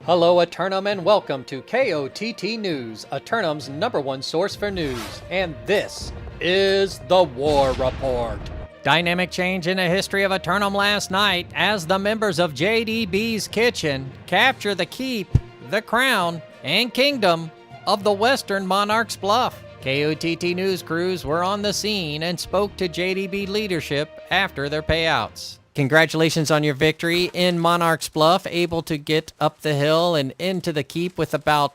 Hello, Eternum, and welcome to KOTT News, Eternum's #1 source for news. And this is the War Report. Dynamic change in the history of Eternum last night as the members of JDB's Kitchen capture the keep, the crown, and kingdom of the Western Monarch's Bluff. KOTT news crews were on the scene and spoke to JDB leadership after their payouts. Congratulations on your victory in Monarch's Bluff, able to get up the hill and into the keep with about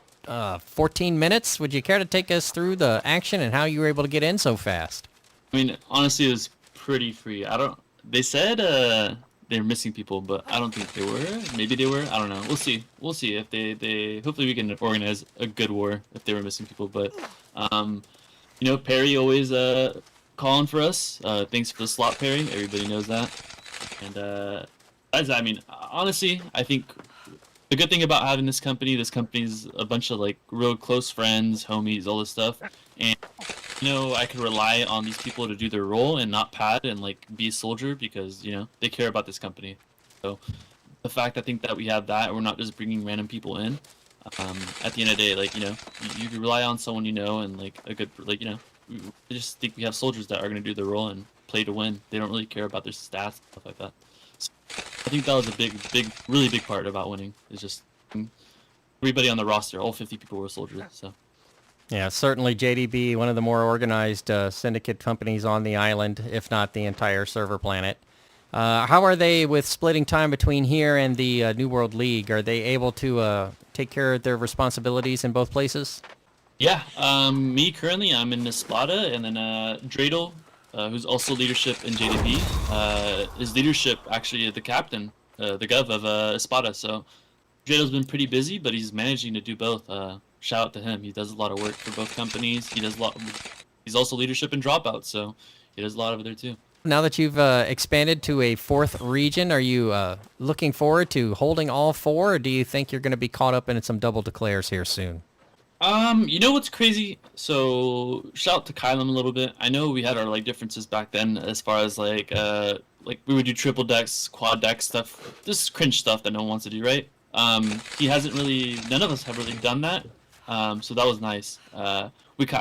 14 minutes. Would you care to take us through the action and how you were able to get in so fast? I mean, honestly, it was pretty free. They said they're missing people, but I don't think they were. Maybe they were. I don't know. We'll see. We'll see if they hopefully we can organize a good war if they were missing people. But Perry always calling for us. Thanks for the slot, Perry. Everybody knows that. And I mean, honestly, I think the good thing about having this company's a bunch of like real close friends, homies, all this stuff, and I can rely on these people to do their role and not pad and like be a soldier because they care about this company. So the fact I think that we have that, and we're not just bringing random people in. At the end of the day, like you can rely on someone and like a good I just think we have soldiers that are going to do their role and play to win. They don't really care about their stats and stuff like that. So I think that was a really big part about winning. Is just everybody on the roster, all 50 people were soldiers. So yeah, certainly JDB, one of the more organized syndicate companies on the island, if not the entire server planet. How are they with splitting time between here and the New World League? Are they able to take care of their responsibilities in both places? Yeah, me currently, I'm in Espada, and then Dreidel, who's also leadership in JDB, is leadership actually the captain, the gov of Espada. So Dreidel has been pretty busy, but he's managing to do both. Shout out to him. He does a lot of work for both companies. He's also leadership in Dropout, so he does a lot over there too. Now that you've expanded to a 4th region, are you looking forward to holding all 4, or do you think you're going to be caught up in some double declares here soon? You know what's crazy? So shout out to Kylam a little bit. I know we had our like differences back then as far as like we would do triple decks, quad deck stuff. This is cringe stuff that no one wants to do, right? None of us have really done that. So that was nice. I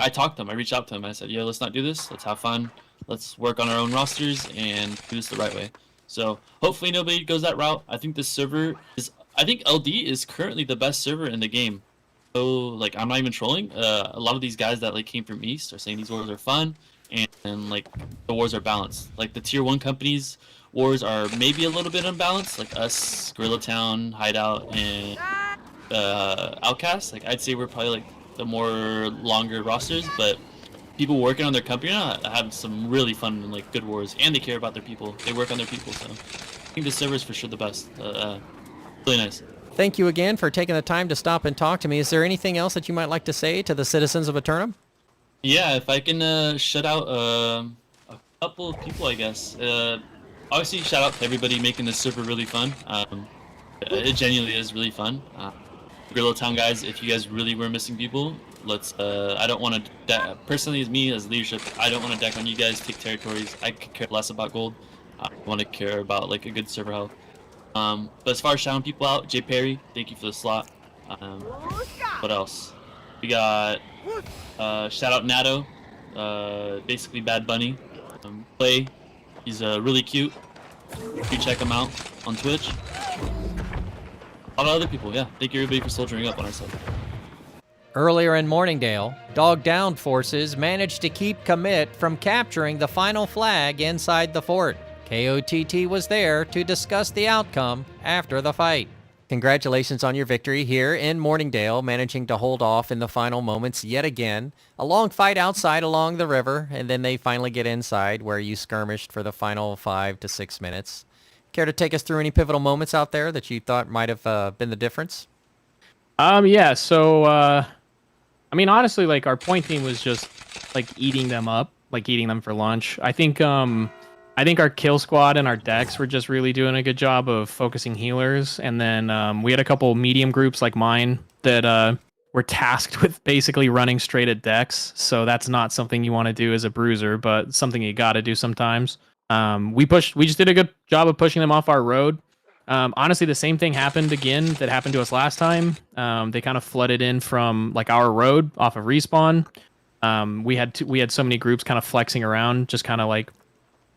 talked to him. I reached out to him. I said, "Yo, let's not do this. Let's have fun. Let's work on our own rosters and do this the right way." So hopefully nobody goes that route. I think I think LD is currently the best server in the game. So like I'm not even trolling. A lot of these guys that like came from East are saying these wars are fun and like the wars are balanced. Like the tier 1 companies wars are maybe a little bit unbalanced, like us, Gorilla Town, Hideout, and Outcast. Like I'd say we're probably like the more longer rosters, but people working on their company now have some really fun and like good wars, and they care about their people. They work on their people, so I think the server is for sure the best. Really nice. Thank you again for taking the time to stop and talk to me. Is there anything else that you might like to say to the citizens of Eternum? Yeah, if I can shout out a couple of people, I guess. Obviously, shout out to everybody making this server really fun. It genuinely is really fun. Gorilla Town guys, if you guys really were missing people, let's. I don't want to. Personally, as me as leadership, I don't want to deck on you guys. Take territories. I could care less about gold. I want to care about like a good server health. But as far as shouting people out, Jay Perry, thank you for the slot. What else? We got shout out Natto, basically Bad Bunny. Play, he's really cute. You check him out on Twitch. A lot of other people, yeah. Thank you everybody for soldiering up on our side. Earlier in Morningdale, Dog Down forces managed to keep Commit from capturing the final flag inside the fort. KOTT was there to discuss the outcome after the fight. Congratulations on your victory here in Morningdale, managing to hold off in the final moments yet again. A long fight outside along the river, and then they finally get inside where you skirmished for the final 5 to 6 minutes. Care to take us through any pivotal moments out there that you thought might have been the difference? Yeah, so, I mean, honestly, like, our point team was just, like, eating them up, like, eating them for lunch. I think our kill squad and our decks were just really doing a good job of focusing healers. And then we had a couple medium groups like mine that were tasked with basically running straight at decks. So that's not something you want to do as a bruiser, but something you got to do sometimes. We just did a good job of pushing them off our road. Honestly, the same thing happened again that happened to us last time. They kind of flooded in from like our road off of respawn. We had so many groups kind of flexing around, just kind of like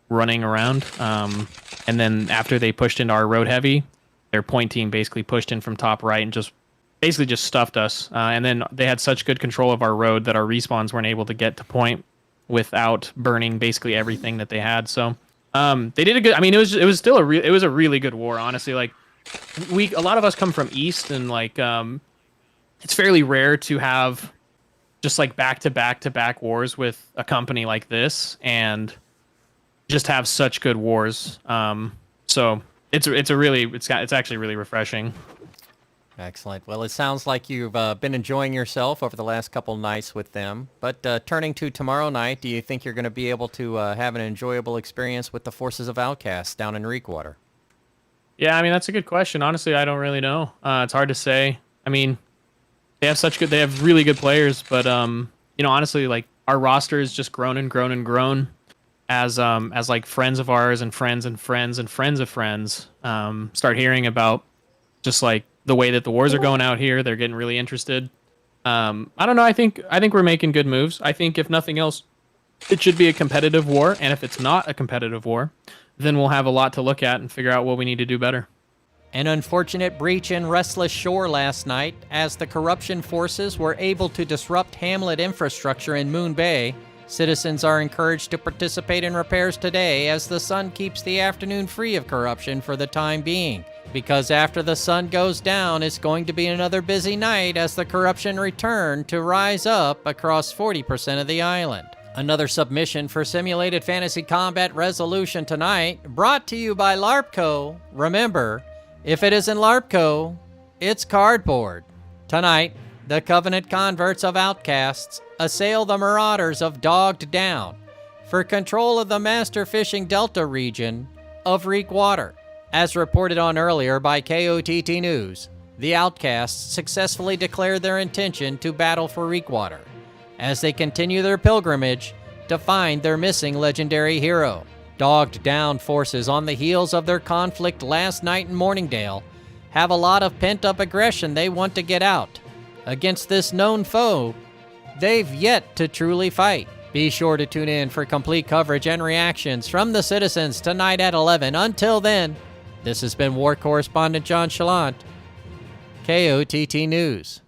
running around. And then after they pushed into our road heavy, their point team basically pushed in from top right and just basically just stuffed us. And then they had such good control of our road that our respawns weren't able to get to point without burning basically everything that they had. So they did a good. I mean, it was still a really good war. Honestly, like a lot of us come from East, and like it's fairly rare to have just like back to back wars with a company like this, and just have such good wars. So it's actually really refreshing. Excellent. Well, it sounds like you've been enjoying yourself over the last couple nights with them. But turning to tomorrow night, do you think you're going to be able to have an enjoyable experience with the Forces of Outcasts down in Reekwater? Yeah, I mean, that's a good question. Honestly, I don't really know. It's hard to say. I mean, they have really good players, but honestly, like our roster has just grown and grown and grown as like friends of ours and friends and friends and friends of friends start hearing about just like the way that the wars are going out here. They're getting really interested. I don't know. I think we're making good moves. I think if nothing else, it should be a competitive war. And if it's not a competitive war, then we'll have a lot to look at and figure out what we need to do better. An unfortunate breach in Restless Shore last night as the corruption forces were able to disrupt hamlet infrastructure in Moon Bay. Citizens are encouraged to participate in repairs today as the sun keeps the afternoon free of corruption for the time being. Because after the sun goes down, it's going to be another busy night as the corruption return to rise up across 40% of the island. Another submission for Simulated Fantasy Combat Resolution tonight, brought to you by LARPco. Remember, if it isn't LARPco, it's cardboard. Tonight, the Covenant converts of Outcasts assail the Marauders of Dogged Down for control of the Master Fishing Delta region of Reekwater. As reported on earlier by KOTT News, the Outcasts successfully declared their intention to battle for Reekwater as they continue their pilgrimage to find their missing legendary hero. Dogged Down forces on the heels of their conflict last night in Morningdale have a lot of pent-up aggression they want to get out against this known foe they've yet to truly fight. Be sure to tune in for complete coverage and reactions from the citizens tonight at 11. Until then, this has been War Correspondent JChalant, KOTT News.